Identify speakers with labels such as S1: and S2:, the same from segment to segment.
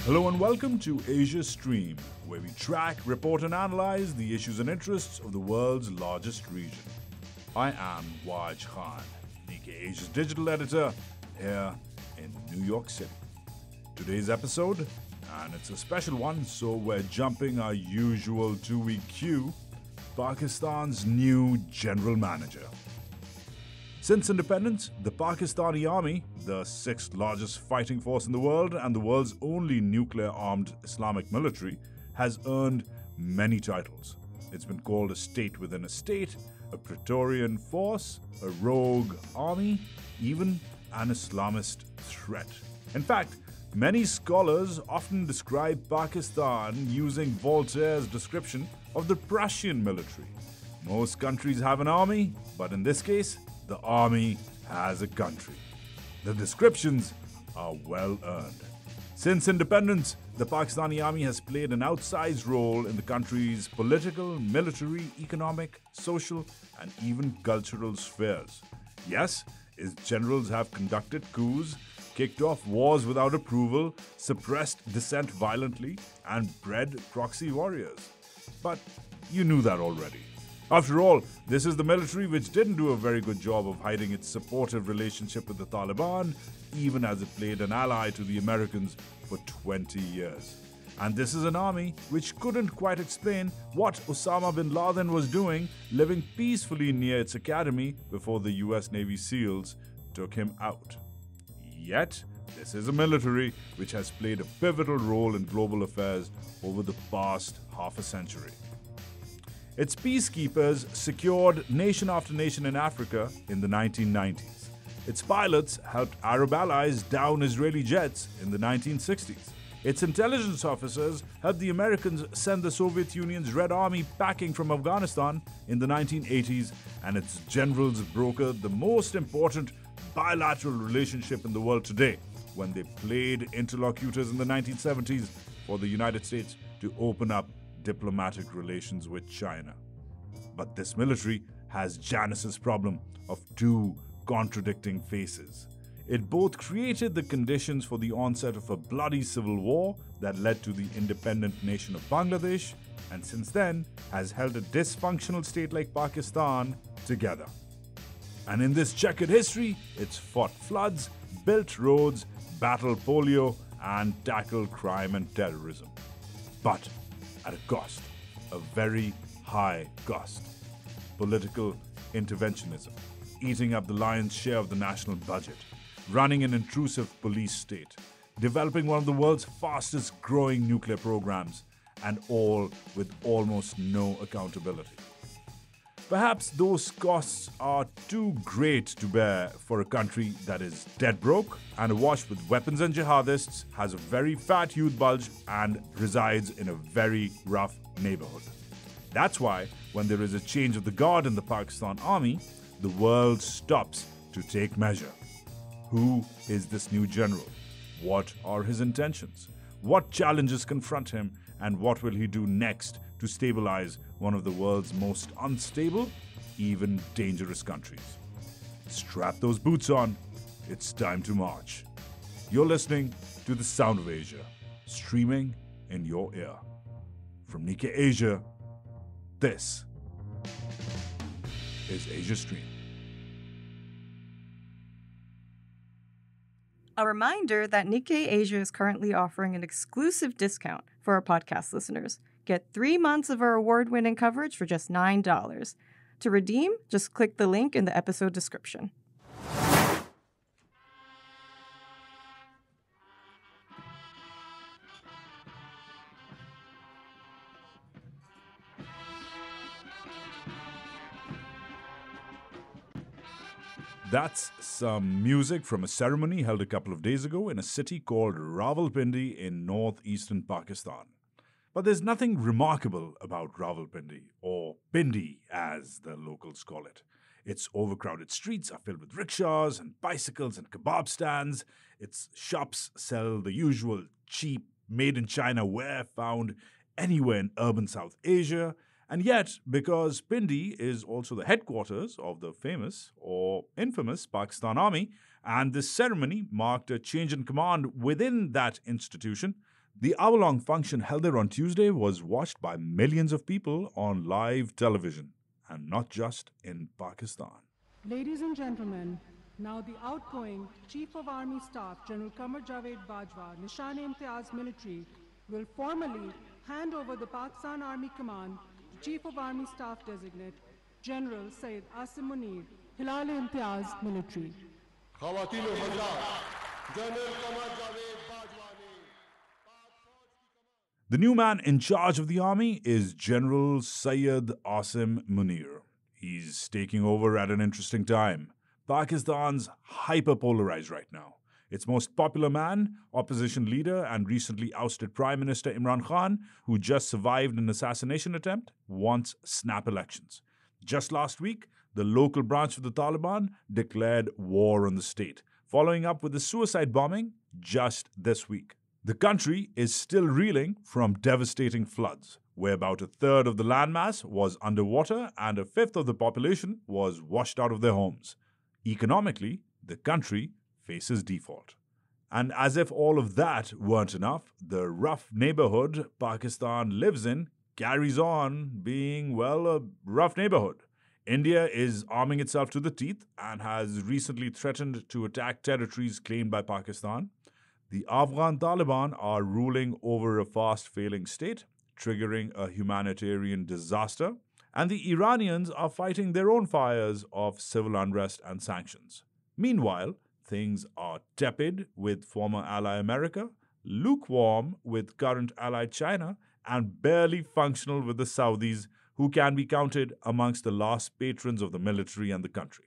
S1: Hello and welcome to Asia Stream, where we track, report and analyze the issues and interests of the world's largest region. I am Waj Khan, Nikkei Asia's digital editor here in New York City. Today's episode, and it's a special one, so we're jumping our usual two-week queue, Pakistan's new general manager. Since independence, the Pakistani army, the sixth largest fighting force in the world and the world's only nuclear-armed Islamic military, has earned many titles. It's been called a state within a state, a Praetorian force, a rogue army, even an Islamist threat. In fact, many scholars often describe Pakistan using Voltaire's description of the Prussian military. Most countries have an army, but in this case, the army has a country. The descriptions are well earned. Since independence, the Pakistani army has played an outsized role in the country's political, military, economic, social, and even cultural spheres. Yes, its generals have conducted coups, kicked off wars without approval, suppressed dissent violently, and bred proxy warriors. But you knew that already. After all, this is the military which didn't do a very good job of hiding its supportive relationship with the Taliban, even as it played an ally to the Americans for 20 years. And this is an army which couldn't quite explain what Osama bin Laden was doing, living peacefully near its academy before the US Navy SEALs took him out. Yet, this is a military which has played a pivotal role in global affairs over the past half a century. Its peacekeepers secured nation after nation in Africa in the 1990s. Its pilots helped Arab allies down Israeli jets in the 1960s. Its intelligence officers helped the Americans send the Soviet Union's Red Army packing from Afghanistan in the 1980s, and its generals brokered the most important bilateral relationship in the world today when they played interlocutors in the 1970s for the United States to open up diplomatic relations with China. But this military has Janus's problem of two contradicting faces. It both created the conditions for the onset of a bloody civil war that led to the independent nation of Bangladesh, and since then has held a dysfunctional state like Pakistan together. And in this checkered history, it's fought floods, built roads, battled polio, and tackled crime and terrorism. But at a cost, a very high cost. Political interventionism, eating up the lion's share of the national budget, running an intrusive police state, developing one of the world's fastest growing nuclear programs, and all with almost no accountability. Perhaps those costs are too great to bear for a country that is dead broke and awash with weapons and jihadists, has a very fat youth bulge, and resides in a very rough neighborhood. That's why, when there is a change of the guard in the Pakistan army, the world stops to take measure. Who is this new general? What are his intentions? What challenges confront him? And what will he do next to stabilize one of the world's most unstable, even dangerous countries? Strap those boots on. It's time to march. You're listening to The Sound of Asia, streaming in your ear. From Nikkei Asia, this is Asia Stream.
S2: A reminder that Nikkei Asia is currently offering an exclusive discount for our podcast listeners. Get 3 months of our award-winning coverage for just $9. To redeem, just click the link in the episode description.
S1: That's some music from a ceremony held a couple of days ago in a city called Rawalpindi in northeastern Pakistan. But there's nothing remarkable about Rawalpindi, or Pindi as the locals call it. Its overcrowded streets are filled with rickshaws and bicycles and kebab stands. Its shops sell the usual cheap, made-in-China wear found anywhere in urban South Asia. And yet, because Pindi is also the headquarters of the famous or infamous Pakistan Army, and this ceremony marked a change in command within that institution, The hour-long function held there on Tuesday was watched by millions of people on live television, and not just in Pakistan.
S3: Ladies and gentlemen, now the outgoing Chief of Army Staff, General Qamar Javed Bajwa, Nishan-e-Imtiaz Military, will formally hand over the Pakistan Army Command to Chief of Army Staff Designate, General Syed Asim Munir, Hilal-e-Imtiaz Military.
S4: Khawateen o Hazrat, General Qamar Javed Bajwa ne
S1: The new man in charge of the army is General Syed Asim Munir. He's taking over at an interesting time. Pakistan's hyper-polarized right now. Its most popular man, opposition leader and recently ousted Prime Minister Imran Khan, who just survived an assassination attempt, wants snap elections. Just last week, the local branch of the Taliban declared war on the state, following up with a suicide bombing just this week. The country is still reeling from devastating floods, where about a third of the landmass was underwater and a fifth of the population was washed out of their homes. Economically, the country faces default. And as if all of that weren't enough, the rough neighborhood Pakistan lives in carries on being, well, a rough neighborhood. India is arming itself to the teeth and has recently threatened to attack territories claimed by Pakistan. The Afghan Taliban are ruling over a fast-failing state, triggering a humanitarian disaster, and the Iranians are fighting their own fires of civil unrest and sanctions. Meanwhile, things are tepid with former ally America, lukewarm with current ally China, and barely functional with the Saudis, who can be counted amongst the last patrons of the military and the country.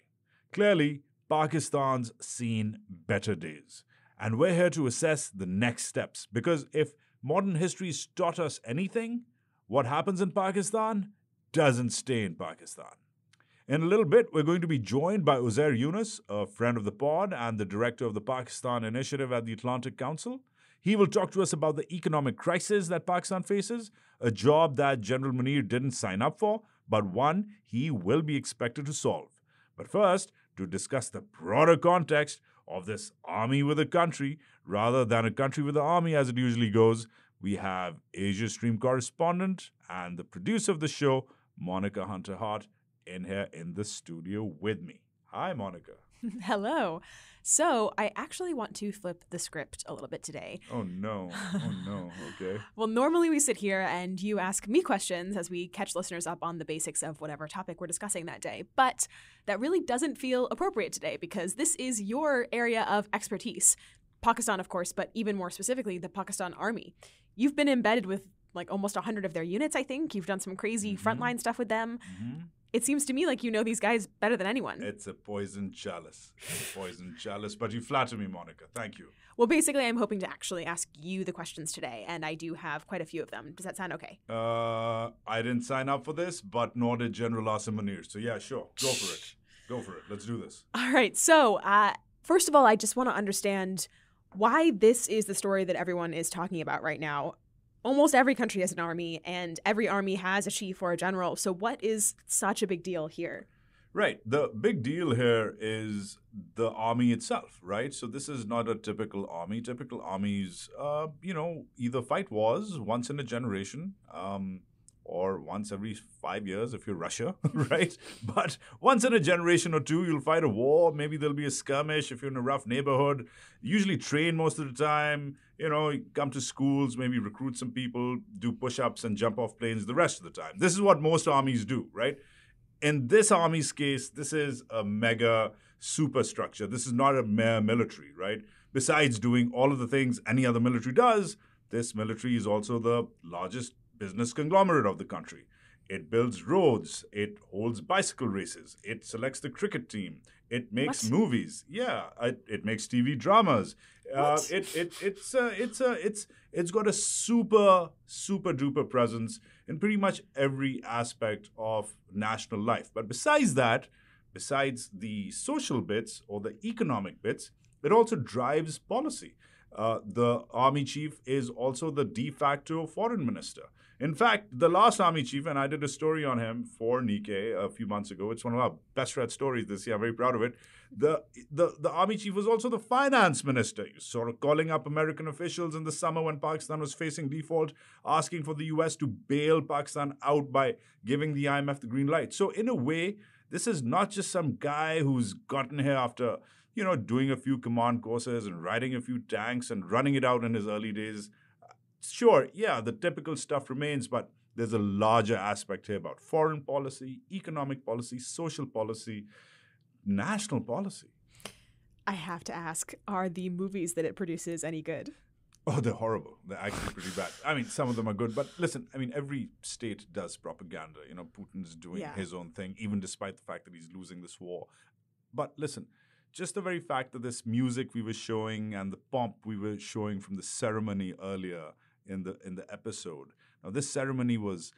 S1: Clearly, Pakistan's seen better days. And we're here to assess the next steps, because if modern history's taught us anything, what happens in Pakistan doesn't stay in Pakistan. In a little bit, we're going to be joined by Uzair Younus, a friend of the pod and the director of the Pakistan Initiative at the Atlantic Council. He will talk to us about the economic crisis that Pakistan faces, a job that General Munir didn't sign up for, but one he will be expected to solve. But first, to discuss the broader context of this army with a country, rather than a country with an army as it usually goes, we have Asia Stream correspondent and the producer of the show, Monica Hunter-Hart, in here in the studio with me. Hi, Monica.
S5: Hello. So I actually want to flip the script a little bit today.
S1: Oh, no. Okay.
S5: Well, normally we sit here and you ask me questions as we catch listeners up on the basics of whatever topic we're discussing that day. But that really doesn't feel appropriate today because this is your area of expertise. Pakistan, of course, but even more specifically, the Pakistan Army. You've been embedded with like almost 100 of their units, I think. You've done some crazy frontline stuff with them. It seems to me like you know these guys better than anyone.
S1: It's a poison chalice. But you flatter me, Monica. Thank you.
S5: Well, basically, I'm hoping to actually ask you the questions today, and I do have quite a few of them. Does that sound okay?
S1: I didn't sign up for this, but nor did General Asim Munir. So yeah, sure. Go for it. Let's do this.
S5: All right. So first of all, I just want to understand why this is the story that everyone is talking about right now. Almost every country has an army, and every army has a chief or a general. So what is such a big deal here?
S1: Right. The big deal here is the army itself, right? So this is not a typical army. Typical armies, either fight wars once in a generation, or once every 5 years if you're Russia, right? But once in a generation or two, you'll fight a war. Maybe there'll be a skirmish if you're in a rough neighborhood. Usually train most of the time. You come to schools, maybe recruit some people, do push-ups and jump off planes the rest of the time. This is what most armies do, right? In this army's case, this is a mega superstructure. This is not a mere military, right? Besides doing all of the things any other military does, this military is also the largest business conglomerate of the country. It builds roads. It holds bicycle races. It selects the cricket team. It makes movies. Yeah, it makes TV dramas. It's got a super duper presence in pretty much every aspect of national life. But besides that, besides the social bits or the economic bits, it also drives policy. the army chief is also the de facto foreign minister. In fact, the last army chief, and I did a story on him for Nikkei a few months ago. It's one of our best read stories this year. I'm very proud of it. The army chief was also the finance minister. He was sort of calling up American officials in the summer when Pakistan was facing default, asking for the US to bail Pakistan out by giving the IMF the green light. So in a way, this is not just some guy who's gotten here after, doing a few command courses and riding a few tanks and running it out in his early days. Sure, yeah, the typical stuff remains, but there's a larger aspect here about foreign policy, economic policy, social policy, national policy.
S5: I have to ask, are the movies that it produces any good?
S1: Oh, they're horrible. They're actually pretty bad. I mean, some of them are good, but listen, every state does propaganda. Putin's doing his own thing, even despite the fact that he's losing this war. But listen, just the very fact that this music we were showing and the pomp we were showing from the ceremony earlier in the episode. Now, this ceremony was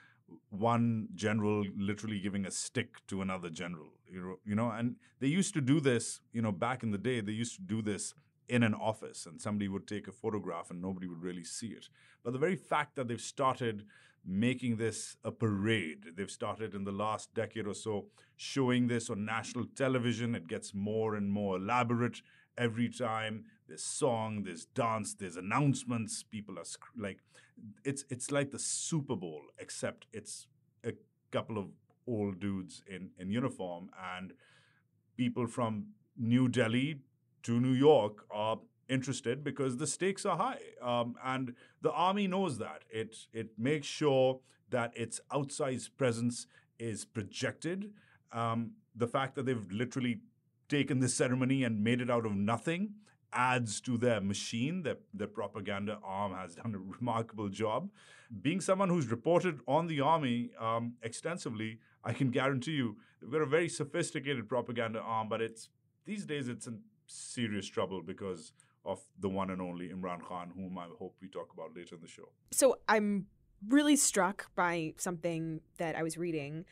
S1: one general literally giving a stick to another general, and they used to do this, back in the day, they used to do this in an office and somebody would take a photograph and nobody would really see it. But the very fact that they've started making this a parade, they've started in the last decade or so showing this on national television, it gets more and more elaborate every time. There's song, there's dance, there's announcements. People are it's like the Super Bowl, except it's a couple of old dudes in uniform, and people from New Delhi to New York are interested because the stakes are high. And the army knows that. It makes sure that its outsized presence is projected. The fact that they've literally taken this ceremony and made it out of nothing adds to their machine. Their propaganda arm has done a remarkable job. Being someone who's reported on the army extensively, I can guarantee you they've got a very sophisticated propaganda arm, but these days it's in serious trouble because of the one and only Imran Khan, whom I hope we talk about later in the show.
S5: So I'm really struck by something that I was reading,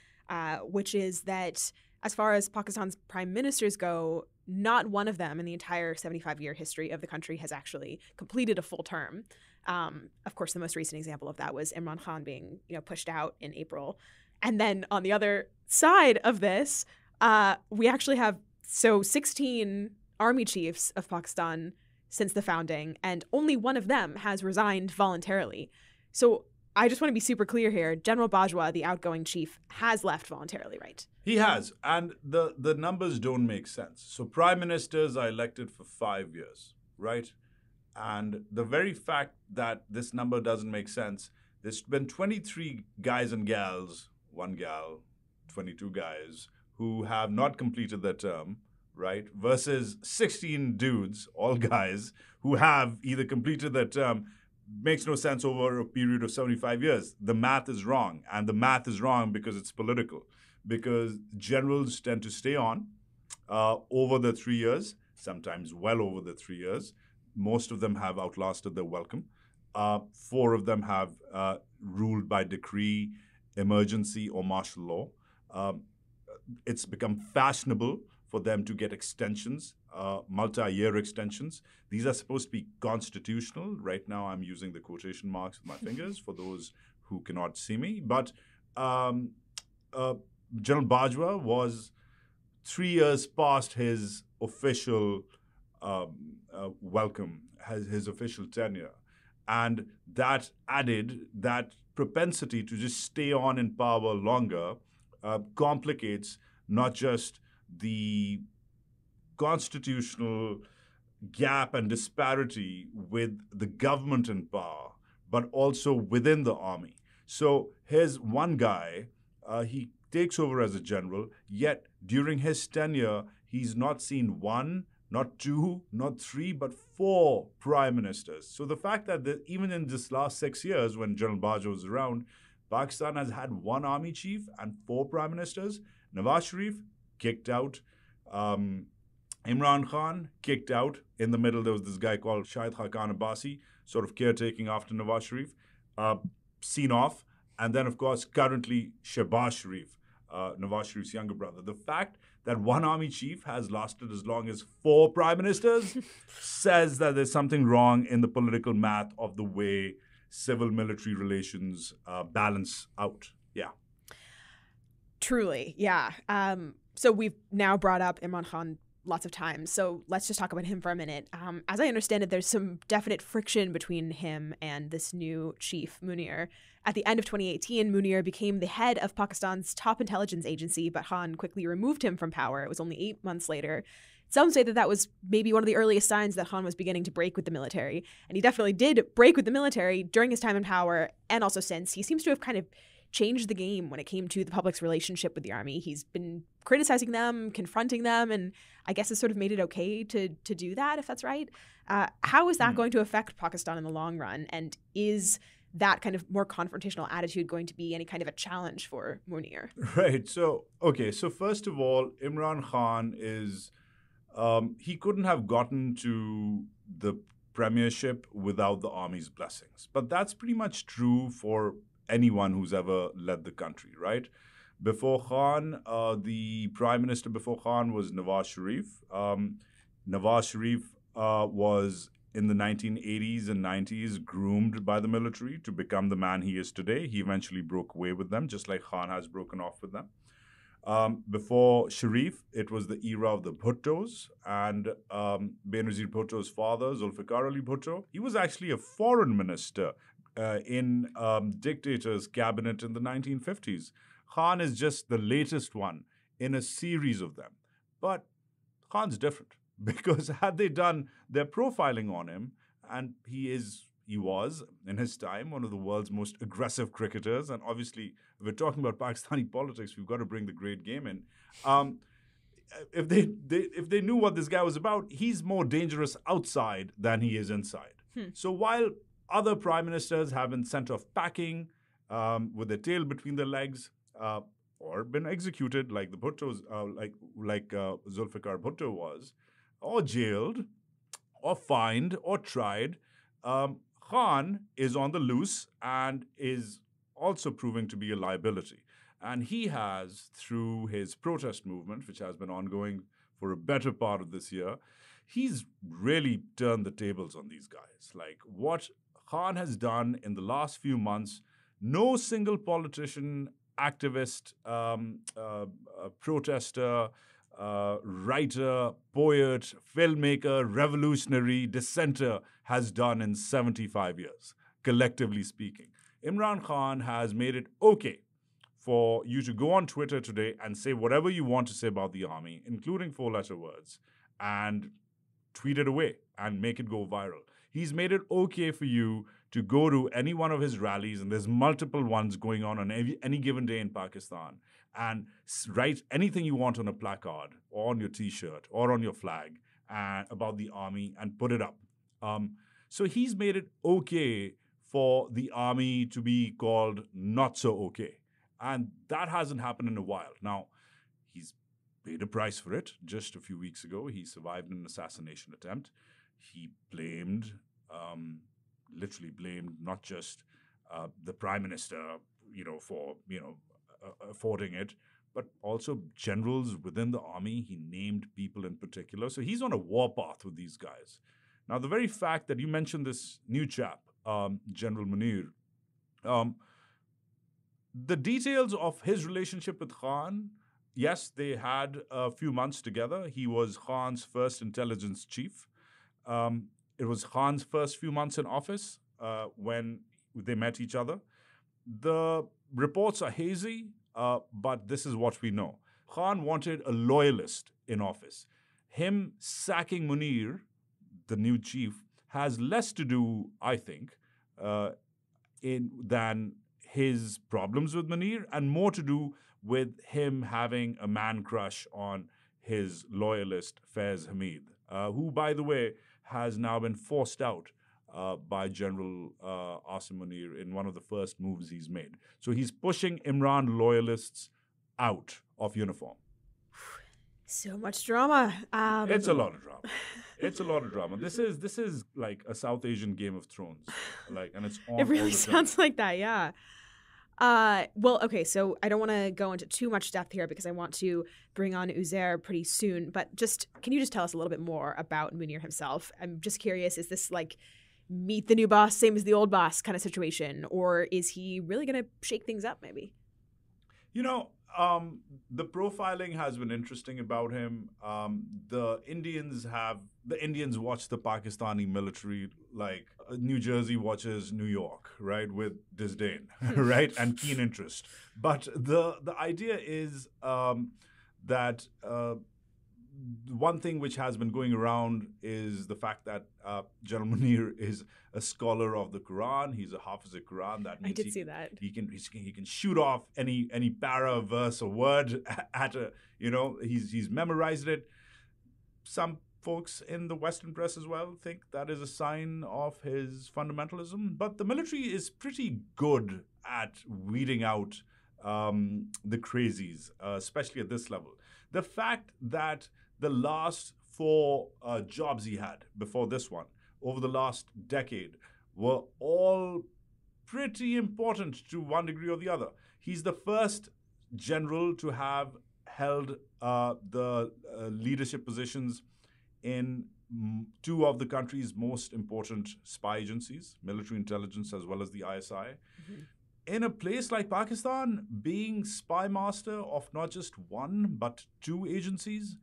S5: which is that as far as Pakistan's prime ministers go, not one of them in the entire 75-year history of the country has actually completed a full term. Of course, the most recent example of that was Imran Khan being, pushed out in April. And then on the other side of this, we actually have 16 army chiefs of Pakistan since the founding, and only one of them has resigned voluntarily. So I just want to be super clear here. General Bajwa, the outgoing chief, has left voluntarily, right?
S1: He has, and the numbers don't make sense. So prime ministers are elected for 5 years, right? And the very fact that this number doesn't make sense, there's been 23 guys and gals, one gal, 22 guys, who have not completed their term, right? Versus 16 dudes, all guys, who have either completed their term. Makes no sense over a period of 75 years. The math is wrong. And the math is wrong because it's political. Because generals tend to stay on over the 3 years, sometimes well over the 3 years. Most of them have outlasted their welcome. 4 of them have ruled by decree, emergency, or martial law. It's become fashionable for them to get extensions, multi-year extensions. These are supposed to be constitutional. Right now, I'm using the quotation marks with my fingers for those who cannot see me. But General Bajwa was 3 years past his official welcome, his official tenure. And that added that propensity to just stay on in power longer complicates not just the constitutional gap and disparity with the government in power, but also within the army. So here's one guy, he takes over as a general, yet during his tenure, he's not seen 1, not 2, not 3, but 4 prime ministers. So the fact that even in this last 6 years, when General Bajwa was around, Pakistan has had 1 army chief and 4 prime ministers. Nawaz Sharif kicked out. Imran Khan kicked out. In the middle, there was this guy called Shahid Khaqan Abbasi, sort of caretaking after Nawaz Sharif, seen off. And then, of course, currently Shehbaz Sharif Nawaz Sharif's younger brother. The fact that one army chief has lasted as long as 4 prime ministers says that there's something wrong in the political math of the way civil-military relations balance out. Yeah.
S5: Truly, yeah. So we've now brought up Imran Khan lots of times. So let's just talk about him for a minute. As I understand it, there's some definite friction between him and this new chief, Munir. At the end of 2018, Munir became the head of Pakistan's top intelligence agency, but Khan quickly removed him from power. It was only 8 months later. Some say that that was maybe one of the earliest signs that Khan was beginning to break with the military. And he definitely did break with the military during his time in power and also since. He seems to have kind of changed the game when it came to the public's relationship with the army. He's been criticizing them, confronting them, and I guess has sort of made it okay to do that, if that's right. How is that going to affect Pakistan in the long run? And is that kind of more confrontational attitude going to be any kind of a challenge for Munir?
S1: Right. So first of all, Imran Khan is, he couldn't have gotten to the premiership without the army's blessings. But that's pretty much true for anyone who's ever led the country, right? Before Khan, the prime minister before Khan was Nawaz Sharif. Nawaz Sharif was in the 1980s and 90s groomed by the military to become the man he is today. He eventually broke away with them, just like Khan has broken off with them. Before Sharif, it was the era of the Bhuttos, and Benazir Bhutto's father, Zulfikar Ali Bhutto, he was actually a foreign minister in dictator's cabinet in the 1950s. Khan is just the latest one in a series of them. But Khan's different because had they done their profiling on him, and he was, in his time, one of the world's most aggressive cricketers, and obviously, if we're talking about Pakistani politics, we've got to bring the great game in. If they knew what this guy was about, he's more dangerous outside than he is inside. So while other prime ministers have been sent off packing with their tail between their legs, or been executed like the Bhuttos, like Zulfikar Bhutto was, or jailed, or fined, or tried. Khan is on the loose and is also proving to be a liability. And he has, through his protest movement, which has been ongoing for a better part of this year, he's really turned the tables on these guys. Like what Khan has done in the last few months, no single politician, activist, protester, writer, poet, filmmaker, revolutionary, dissenter has done in 75 years, collectively speaking. Imran Khan has made it okay for you to go on Twitter today and say whatever you want to say about the army, including 4-letter words, and tweet it away and make it go viral. He's made it okay for you to go to any one of his rallies, and there's multiple ones going on any given day in Pakistan, and write anything you want on a placard or on your T-shirt or on your flag about the army and put it up. So he's made it okay for the army to be called not so okay. And that hasn't happened in a while. Now, he's paid a price for it. Just a few weeks ago, he survived an assassination attempt. He literally blamed not just the prime minister, for, affording it, but also generals within the army. He named people in particular. So he's on a warpath with these guys. Now, the very fact that you mentioned this new chap, General Munir, the details of his relationship with Khan, yes, they had a few months together. He was Khan's first intelligence chief. It was Khan's first few months in office when they met each other. The reports are hazy, but this is what we know. Khan wanted a loyalist in office. Him sacking Munir, the new chief, has less to do, I think, than his problems with Munir, and more to do with him having a man crush on his loyalist, Faiz Hamid, who, by the way, has now been forced out by General Asim Munir in one of the first moves he's made. So he's pushing Imran loyalists out of uniform.
S5: So much drama.
S1: It's a lot of drama. It's a lot of drama. This is like a South Asian Game of Thrones, and it's on.
S5: It really
S1: all the
S5: sounds
S1: time.
S5: like that, yeah. Well, okay, so I don't want to go into too much depth here because I want to bring on Uzair pretty soon, but can you just tell us a little bit more about Munir himself? I'm just curious, is this like meet the new boss, same as the old boss kind of situation, or is he really going to shake things up maybe?
S1: You know, the profiling has been interesting about him. The Indians watch the Pakistani military like New Jersey watches New York, right, with disdain, right, and keen interest. But the idea is that one thing which has been going around is the fact that General Munir is a scholar of the Quran. He's a Hafiz Quran. That means
S5: I did see that.
S1: He can shoot off any para, verse, or word at a, he's memorized it. Some folks in the Western press as well think that is a sign of his fundamentalism. But the military is pretty good at weeding out the crazies, especially at this level. The fact that the last 4 jobs he had before this one, over the last decade, were all pretty important to one degree or the other. He's the first general to have held the leadership positions in 2 of the country's most important spy agencies, military intelligence as well as the ISI. Mm-hmm. In a place like Pakistan, being spy master of not just 1 but 2 agencies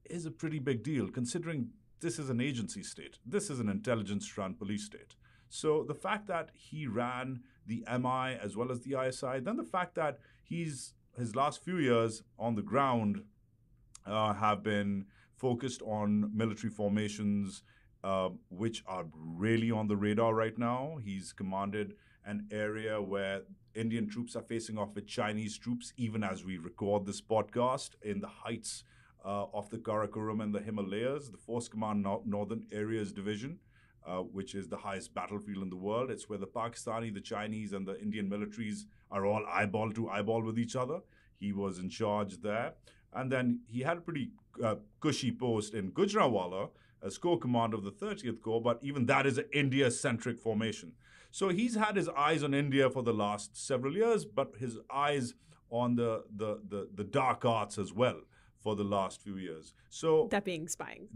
S1: is a pretty big deal, considering this is an agency state. This is an intelligence-run police state. So the fact that he ran the MI as well as the ISI, then the fact that his last few years on the ground have been focused on military formations, which are really on the radar right now. He's commanded an area where Indian troops are facing off with Chinese troops, even as we record this podcast, in the heights of the Karakoram and the Himalayas. The Force Command Northern Areas Division, which is the highest battlefield in the world. It's where the Pakistani, the Chinese, and the Indian militaries are all eyeball to eyeball with each other. He was in charge there. And then he had a pretty cushy post in Gujranwala as Corps Commander of the 30th Corps, but even that is an India-centric formation. So he's had his eyes on India for the last several years, but his eyes on the dark arts as well for the last few years. So
S5: that being spying,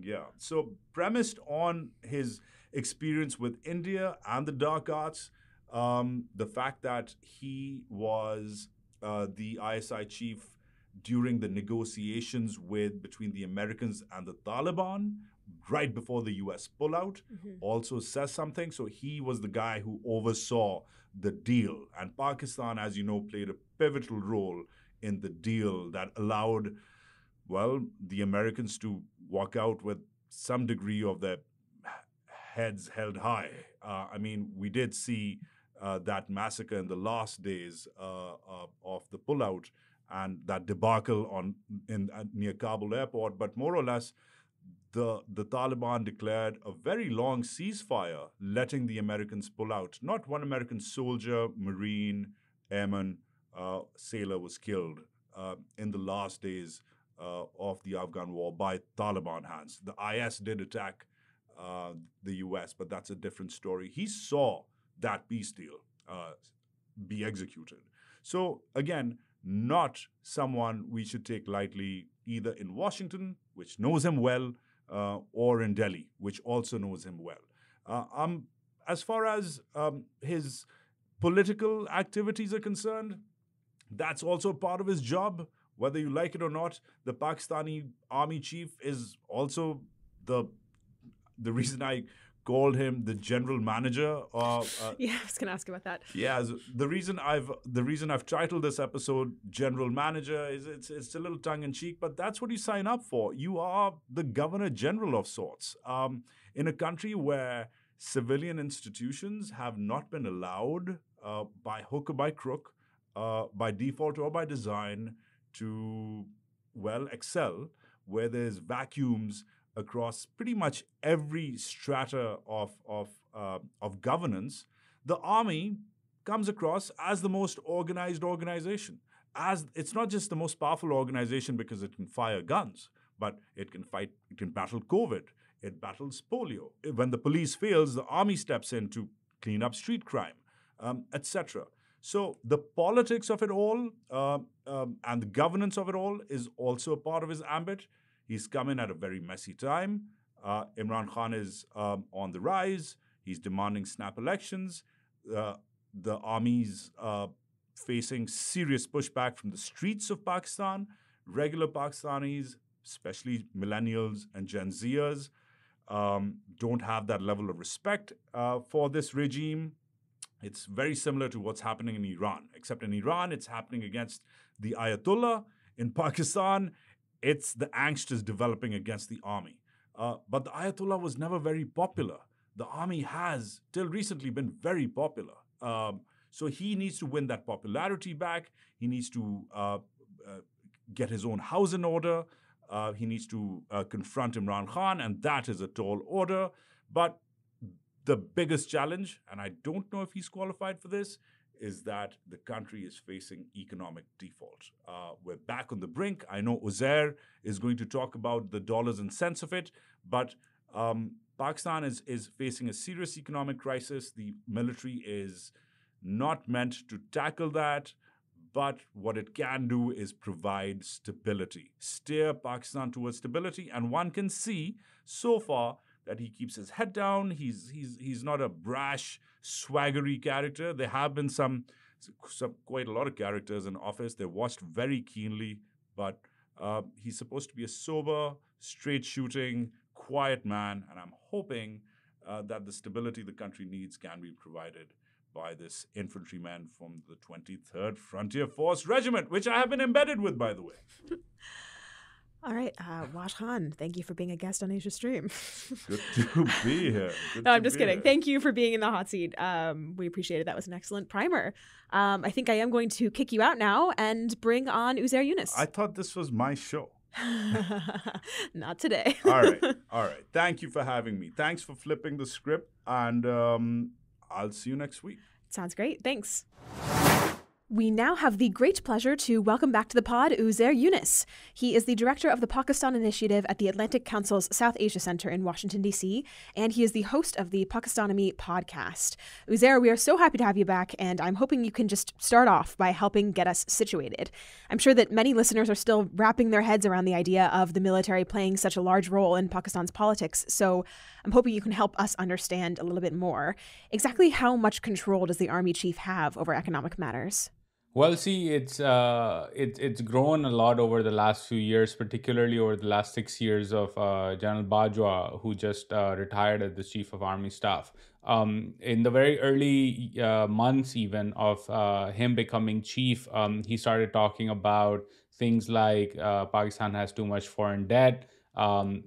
S1: yeah. So premised on his experience with India and the dark arts, the fact that he was the ISI chief during the negotiations between the Americans and the Taliban, right before the U.S. pullout, also says something. So he was the guy who oversaw the deal. And Pakistan, as you know, played a pivotal role in the deal that allowed, the Americans to walk out with some degree of their heads held high. We did see that massacre in the last days of the pullout and that debacle near Kabul airport. But more or less, the Taliban declared a very long ceasefire, letting the Americans pull out. Not one American soldier, Marine, airman, sailor was killed in the last days of the Afghan war by Taliban hands. The IS did attack the US, but that's a different story. He saw that peace deal be executed. So again, not someone we should take lightly, either in Washington, which knows him well, or in Delhi, which also knows him well. As far as his political activities are concerned, that's also part of his job. Whether you like it or not, the Pakistani army chief is also the reason I called him the general manager.
S5: Yeah, I was going to ask about that.
S1: Yeah, the reason I've titled this episode "General Manager" is it's a little tongue in cheek, but that's what you sign up for. You are the governor general of sorts in a country where civilian institutions have not been allowed by hook or by crook, by default or by design, to excel, where there's vacuums across pretty much every strata of governance. The army comes across as the most organized organization. As it's not just the most powerful organization because it can fire guns, but it can battle COVID, it battles polio. When the police fails, the army steps in to clean up street crime. etc. So the politics of it all and the governance of it all is also a part of his ambit. He's come in at a very messy time. Imran Khan is on the rise. He's demanding snap elections. The army's facing serious pushback from the streets of Pakistan. Regular Pakistanis, especially millennials and Gen Zers, don't have that level of respect for this regime. It's very similar to what's happening in Iran, except in Iran, it's happening against the Ayatollah. In Pakistan, it's the angst is developing against the army. But the Ayatollah was never very popular. The army has, till recently, been very popular. So he needs to win that popularity back. He needs to get his own house in order. He needs to confront Imran Khan, and that is a tall order. But the biggest challenge, and I don't know if he's qualified for this, is that the country is facing economic default. We're back on the brink. I know Uzair is going to talk about the dollars and cents of it, but Pakistan is facing a serious economic crisis. The military is not meant to tackle that, but what it can do is provide stability, steer Pakistan towards stability, and one can see so far that he keeps his head down. He's not a brash, swaggery character. There have been some quite a lot of characters in office. They're watched very keenly, but he's supposed to be a sober, straight-shooting, quiet man, and I'm hoping that the stability the country needs can be provided by this infantryman from the 23rd Frontier Force Regiment, which I have been embedded with, by the way.
S5: All right, Waj Khan, thank you for being a guest on Asia Stream.
S1: Good to be here.
S5: No, I'm just kidding. Thank you for being in the hot seat. We appreciate it. That was an excellent primer. I think I am going to kick you out now and bring on Uzair Younus.
S1: I thought this was my show.
S5: Not today.
S1: All right. Thank you for having me. Thanks for flipping the script, and I'll see you next week.
S5: Sounds great. Thanks. We now have the great pleasure to welcome back to the pod Uzair Younus. He is the director of the Pakistan Initiative at the Atlantic Council's South Asia Center in Washington, D.C., and he is the host of the Pakistani podcast. Uzair, we are so happy to have you back, and I'm hoping you can just start off by helping get us situated. I'm sure that many listeners are still wrapping their heads around the idea of the military playing such a large role in Pakistan's politics, so I'm hoping you can help us understand a little bit more. Exactly how much control does the army chief have over economic matters?
S6: Well, see, it's grown a lot over the last few years, particularly over the last 6 years of General Bajwa, who just retired as the Chief of Army Staff. In the very early months even of him becoming chief, he started talking about things like Pakistan has too much foreign debt,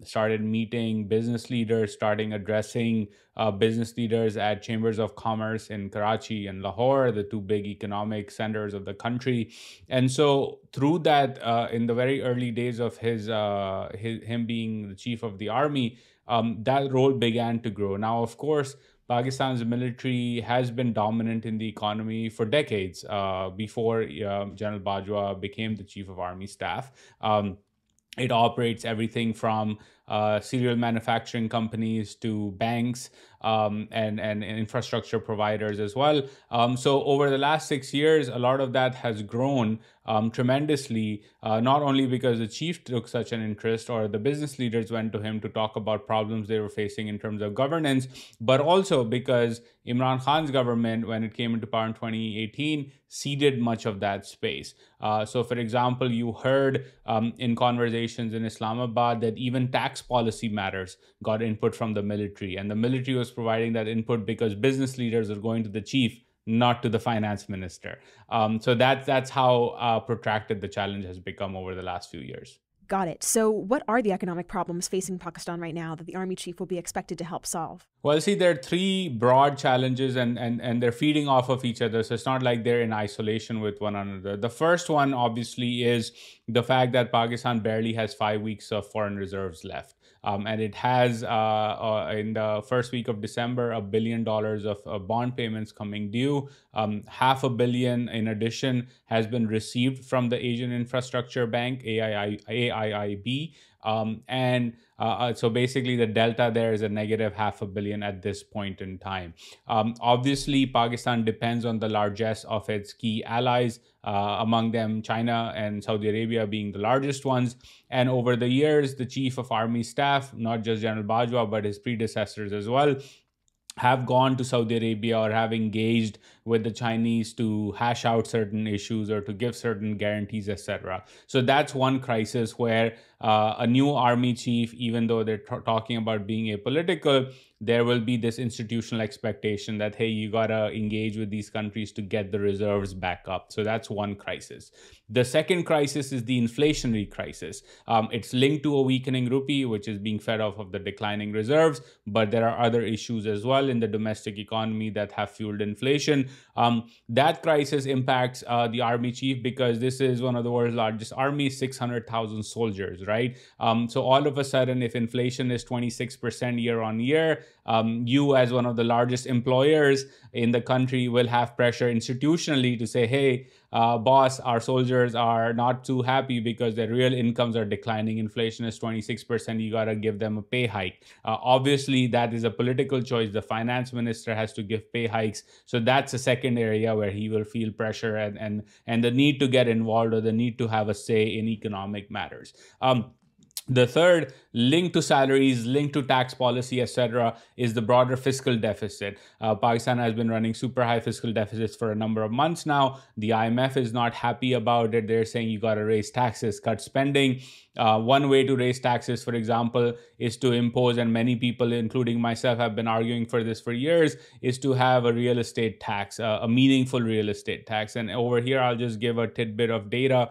S6: started meeting business leaders, starting addressing business leaders at chambers of commerce in Karachi and Lahore, the two big economic centers of the country. And so through that, in the very early days of him being the chief of the army, that role began to grow. Now, of course, Pakistan's military has been dominant in the economy for decades before General Bajwa became the chief of army staff. It operates everything from serial manufacturing companies to banks and infrastructure providers as well. So over the last 6 years, a lot of that has grown tremendously, not only because the chief took such an interest or the business leaders went to him to talk about problems they were facing in terms of governance, but also because Imran Khan's government, when it came into power in 2018, ceded much of that space. So for example, you heard in conversations in Islamabad that even tax policy matters got input from the military, and the military was providing that input because business leaders are going to the chief, not to the finance minister. So that's how protracted the challenge has become over the last few years.
S5: Got it. So what are the economic problems facing Pakistan right now that the army chief will be expected to help solve?
S6: Well, see, there are three broad challenges and they're feeding off of each other. So it's not like they're in isolation with one another. The first one, obviously, is the fact that Pakistan barely has 5 weeks of foreign reserves left. And it has, in the first week of December, $1 billion of bond payments coming due. $500 million, in addition, has been received from the Asian Infrastructure Bank, AIIB. So basically the delta there is a negative $500 million at this point in time. Obviously, Pakistan depends on the largesse of its key allies, among them China and Saudi Arabia being the largest ones. And over the years, the Chief of Army Staff, not just General Bajwa, but his predecessors as well, have gone to Saudi Arabia or have engaged with the Chinese to hash out certain issues or to give certain guarantees, etc. So that's one crisis where a new army chief, even though they're talking about being apolitical, there will be this institutional expectation that, hey, you got to engage with these countries to get the reserves back up. So that's one crisis. The second crisis is the inflationary crisis. It's linked to a weakening rupee, which is being fed off of the declining reserves, but there are other issues as well in the domestic economy that have fueled inflation. That crisis impacts the army chief because this is one of the world's largest armies, 600,000 soldiers, right? So all of a sudden, if inflation is 26% year on year, you as one of the largest employers in the country will have pressure institutionally to say, hey, boss, our soldiers are not too happy because their real incomes are declining. Inflation is 26%. You got to give them a pay hike. Obviously, that is a political choice. The finance minister has to give pay hikes. So that's a second area where he will feel pressure and the need to get involved or the need to have a say in economic matters. The third, linked to salaries, linked to tax policy, etc., is the broader fiscal deficit. Pakistan has been running super high fiscal deficits for a number of months now. The IMF is not happy about it. They're saying you got to raise taxes, cut spending. One way to raise taxes, for example, is to impose, and many people, including myself, have been arguing for this for years, is to have a real estate tax, a meaningful real estate tax. And over here, I'll just give a tidbit of data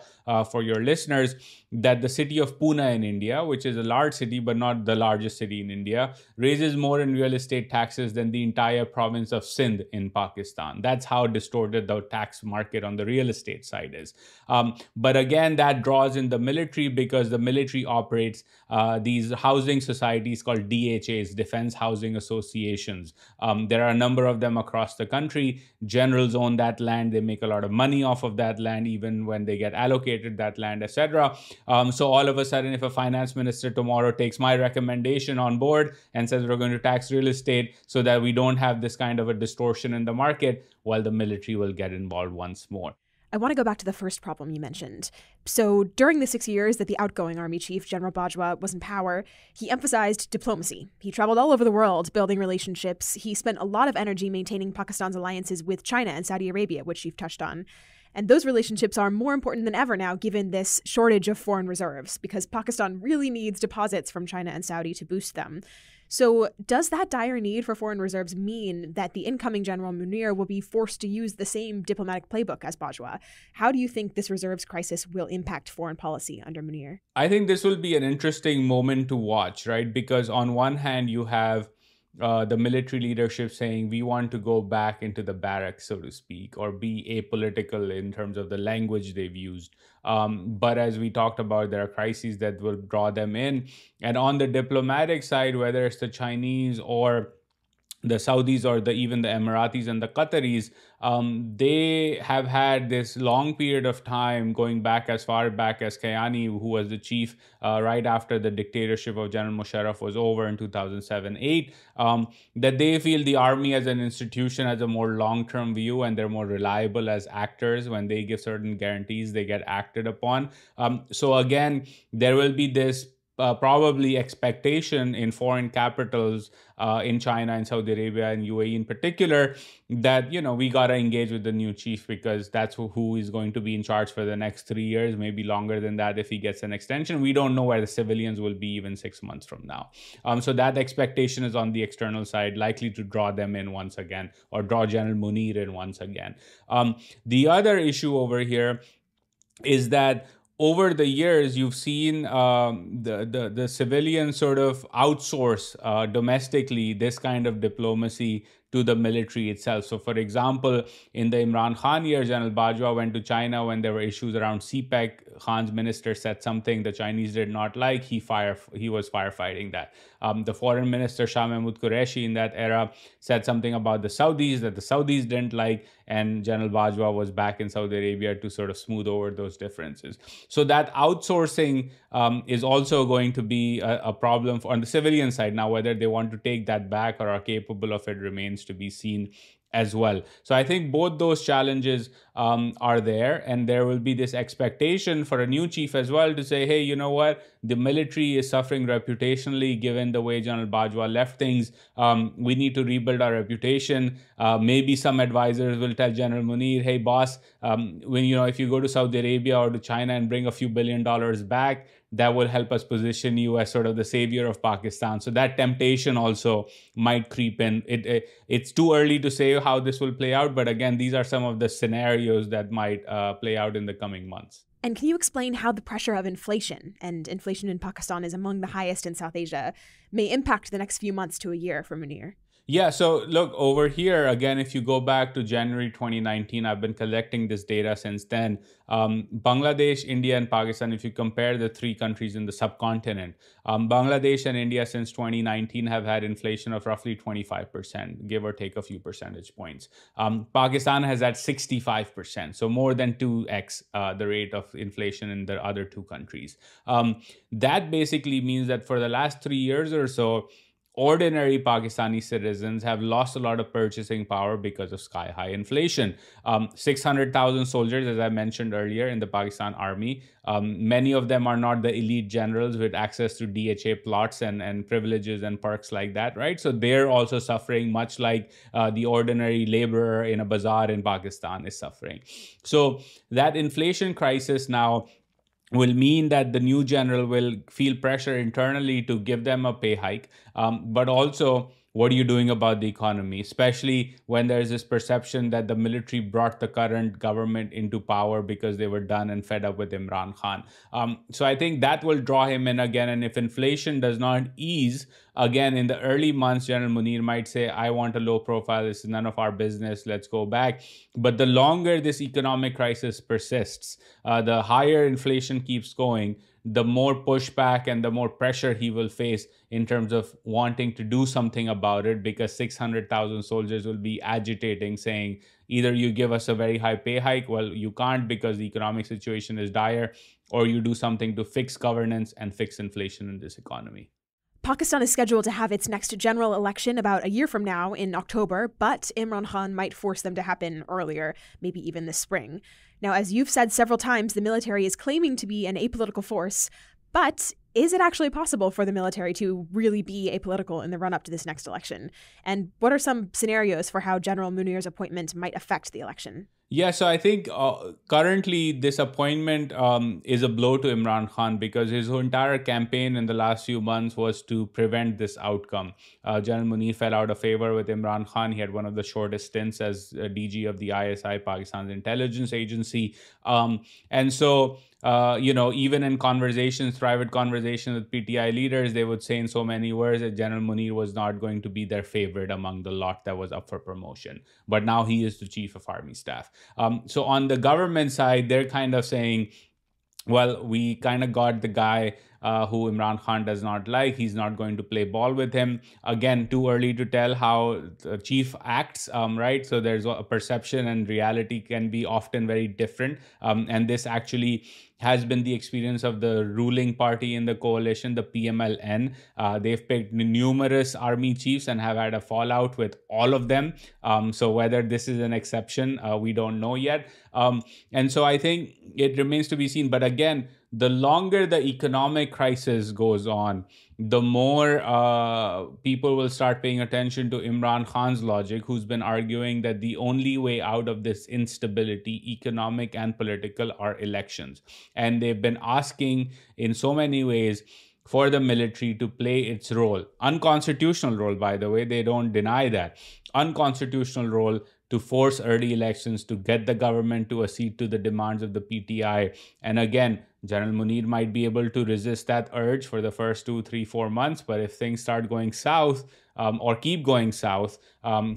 S6: for your listeners that the city of Pune in India, which is a large city but not the largest city in India, raises more in real estate taxes than the entire province of Sindh in Pakistan. That's how distorted the tax market on the real estate side is. But again, that draws in the military because the military operates these housing societies called DHAs, Defense Housing Associations. There are a number of them across the country. Generals own that land. They make a lot of money off of that land, even when they get allocated that land, etc. So all of a sudden, if a finance minister tomorrow takes my recommendation on board and says we're going to tax real estate so that we don't have this kind of a distortion in the market, well, the military will get involved once more.
S5: I want to go back to the first problem you mentioned. So during the 6 years that the outgoing army chief, General Bajwa, was in power, he emphasized diplomacy. He traveled all over the world building relationships. He spent a lot of energy maintaining Pakistan's alliances with China and Saudi Arabia, which you've touched on. And those relationships are more important than ever now, given this shortage of foreign reserves, because Pakistan really needs deposits from China and Saudi to boost them. So does that dire need for foreign reserves mean that the incoming General Munir will be forced to use the same diplomatic playbook as Bajwa? How do you think this reserves crisis will impact foreign policy under Munir?
S6: I think this will be an interesting moment to watch, right? Because on one hand, you have the military leadership saying we want to go back into the barracks, so to speak, or be apolitical in terms of the language they've used. But as we talked about, there are crises that will draw them in. And on the diplomatic side, whether it's the Chinese or the Saudis or even the Emiratis and the Qataris, they have had this long period of time going back as far back as Kayani, who was the chief right after the dictatorship of General Musharraf was over in 2007-8, that they feel the army as an institution has a more long-term view and they're more reliable as actors. When they give certain guarantees, they get acted upon. So again, there will be this probably expectation in foreign capitals in China and Saudi Arabia and UAE in particular that, we got to engage with the new chief because that's who is going to be in charge for the next 3 years, maybe longer than that if he gets an extension. We don't know where the civilians will be even 6 months from now. So that expectation is on the external side, likely to draw them in once again or draw General Munir in once again. The other issue over here is that over the years, you've seen the civilians sort of outsource domestically this kind of diplomacy to the military itself. So, for example, in the Imran Khan year, General Bajwa went to China when there were issues around CPEC. Khan's minister said something the Chinese did not like. He was firefighting that. The foreign minister, Shah Mahmood Qureshi, in that era said something about the Saudis that the Saudis didn't like, and General Bajwa was back in Saudi Arabia to sort of smooth over those differences. So that outsourcing is also going to be a problem on the civilian side. Now, whether they want to take that back or are capable of it remains to be seen as well. So I think both those challenges are there, and there will be this expectation for a new chief as well to say, hey, you know what, the military is suffering reputationally given the way General Bajwa left things. We need to rebuild our reputation. Maybe some advisors will tell General Munir, hey boss, if you go to Saudi Arabia or to China and bring a few $1 billion back, that will help us position you as sort of the savior of Pakistan. So that temptation also might creep in. It's too early to say how this will play out, but again, these are some of the scenarios that might play out in the coming months.
S5: And can you explain how the pressure of inflation, and inflation in Pakistan is among the highest in South Asia, may impact the next few months to a year for Munir?
S6: Yeah, so look, over here, again, if you go back to January 2019, I've been collecting this data since then. Bangladesh, India, and Pakistan, if you compare the three countries in the subcontinent, Bangladesh and India since 2019 have had inflation of roughly 25%, give or take a few percentage points. Pakistan has had 65%, so more than 2x the rate of inflation in the other two countries. That basically means that for the last 3 years or so, ordinary Pakistani citizens have lost a lot of purchasing power because of sky-high inflation. 600,000 soldiers, as I mentioned earlier, in the Pakistan Army. Many of them are not the elite generals with access to DHA plots and privileges and perks like that, right? So they're also suffering, much like the ordinary laborer in a bazaar in Pakistan is suffering. So that inflation crisis now will mean that the new general will feel pressure internally to give them a pay hike. But also, what are you doing about the economy, especially when there's this perception that the military brought the current government into power because they were done and fed up with Imran Khan. So I think that will draw him in again. And if inflation does not ease, again, in the early months, General Munir might say, I want a low profile. This is none of our business. Let's go back. But the longer this economic crisis persists, the higher inflation keeps going, the more pushback and the more pressure he will face in terms of wanting to do something about it, because 600,000 soldiers will be agitating, saying, either you give us a very high pay hike, well, you can't because the economic situation is dire, or you do something to fix governance and fix inflation in this economy.
S5: Pakistan is scheduled to have its next general election about a year from now in October, but Imran Khan might force them to happen earlier, maybe even this spring. Now, as you've said several times, the military is claiming to be an apolitical force, but is it actually possible for the military to really be apolitical in the run-up to this next election? And what are some scenarios for how General Munir's appointment might affect the election?
S6: Yeah, so I think currently this appointment is a blow to Imran Khan because his entire campaign in the last few months was to prevent this outcome. General Munir fell out of favor with Imran Khan. He had one of the shortest stints as DG of the ISI, Pakistan's intelligence agency. And so, even in conversations, private conversations with PTI leaders, they would say in so many words that General Munir was not going to be their favorite among the lot that was up for promotion. But now he is the chief of army staff. So on the government side, they're kind of saying, well, we kind of got the guy who Imran Khan does not like. He's not going to play ball with him. Again, too early to tell how the chief acts, right? So there's a perception and reality can be often very different. And this actually has been the experience of the ruling party in the coalition, the PMLN. They've picked numerous army chiefs and have had a fallout with all of them. So whether this is an exception, we don't know yet. And so I think it remains to be seen. But again, the longer the economic crisis goes on, the more people will start paying attention to Imran Khan's logic, who's been arguing that the only way out of this instability, economic and political, are elections. And they've been asking in so many ways for the military to play its role, unconstitutional role, by the way, they don't deny that, unconstitutional role, to force early elections, to get the government to accede to the demands of the PTI. And again, General Munir might be able to resist that urge for the first 2, 3, 4 months, but if things start going south or keep going south,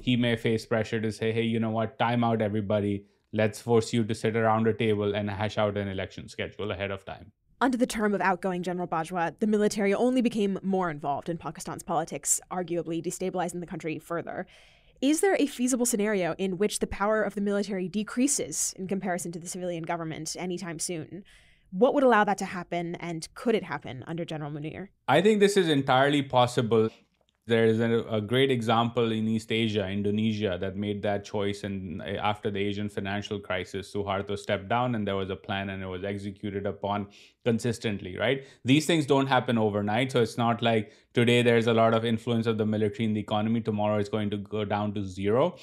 S6: he may face pressure to say, hey, you know what, time out everybody. Let's force you to sit around a table and hash out an election schedule ahead of time.
S5: Under the term of outgoing General Bajwa, the military only became more involved in Pakistan's politics, arguably destabilizing the country further. Is there a feasible scenario in which the power of the military decreases in comparison to the civilian government anytime soon? What would allow that to happen, and could it happen under General Munir?
S6: I think this is entirely possible. There is a great example in East Asia, Indonesia, that made that choice. And after the Asian financial crisis, Suharto stepped down and there was a plan and it was executed upon consistently, right? These things don't happen overnight. So it's not like today there's a lot of influence of the military in the economy. Tomorrow it's going to go down to zero.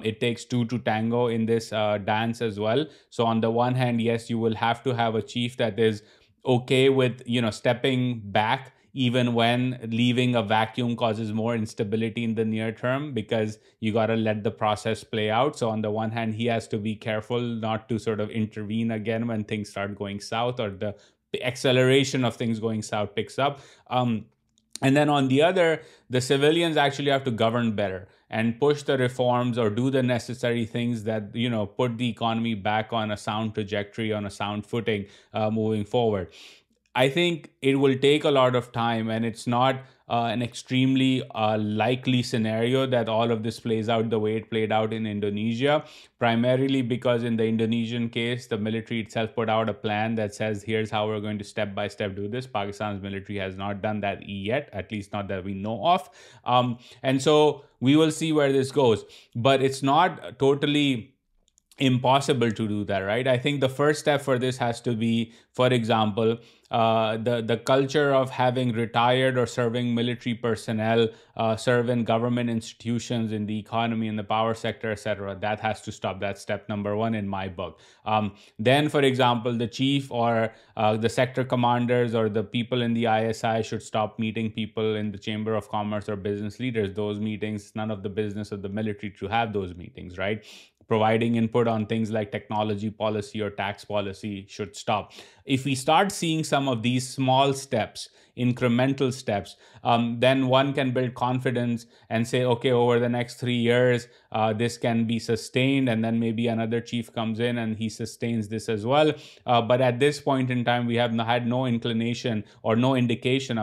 S6: It takes two to tango in this dance as well. So on the one hand, yes, you will have to have a chief that is okay with, stepping back even when leaving a vacuum causes more instability in the near term, because you got to let the process play out. So on the one hand, he has to be careful not to sort of intervene again when things start going south or the acceleration of things going south picks up. And then on the other, the civilians actually have to govern better and push the reforms or do the necessary things that, put the economy back on a sound trajectory, on a sound footing moving forward. I think it will take a lot of time, and it's not an extremely likely scenario that all of this plays out the way it played out in Indonesia, primarily because in the Indonesian case, the military itself put out a plan that says, here's how we're going to step by step do this. Pakistan's military has not done that yet, at least not that we know of. And so we will see where this goes. But it's not totally impossible to do that, right? I think the first step for this has to be, for example, the culture of having retired or serving military personnel serve in government institutions, in the economy, in the power sector, etc. That has to stop. That's step number one in my book. Then, for example, the chief or the sector commanders or the people in the ISI should stop meeting people in the Chamber of Commerce or business leaders. Those meetings, none of the business of the military to have those meetings, right? Providing input on things like technology policy or tax policy should stop. If we start seeing some of these small steps, incremental steps, then one can build confidence and say, okay, over the next 3 years, this can be sustained. And then maybe another chief comes in and he sustains this as well. But at this point in time, we have had no inclination or no indication,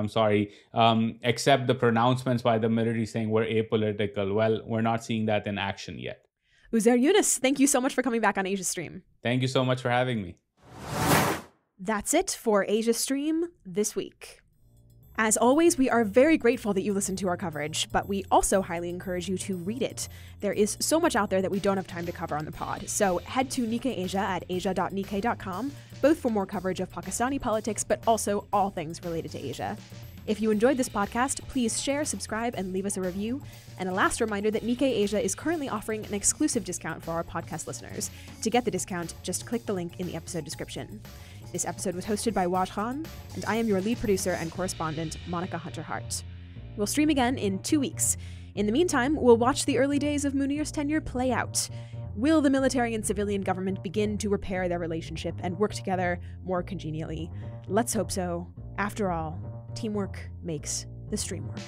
S6: except the pronouncements by the military saying we're apolitical. Well, we're not seeing that in action yet.
S5: Uzair Younus, thank you so much for coming back on Asia Stream.
S6: Thank you so much for having me.
S5: That's it for Asia Stream this week. As always, we are very grateful that you listen to our coverage, but we also highly encourage you to read it. There is so much out there that we don't have time to cover on the pod, so head to Nikkei Asia at asia.nikkei.com, both for more coverage of Pakistani politics, but also all things related to Asia. If you enjoyed this podcast, please share, subscribe, and leave us a review. And a last reminder that Nikkei Asia is currently offering an exclusive discount for our podcast listeners. To get the discount, just click the link in the episode description. This episode was hosted by Waj Khan, and I am your lead producer and correspondent, Monica Hunter-Hart. We'll stream again in 2 weeks. In the meantime, we'll watch the early days of Munir's tenure play out. Will the military and civilian government begin to repair their relationship and work together more congenially? Let's hope so. After all, teamwork makes the stream work.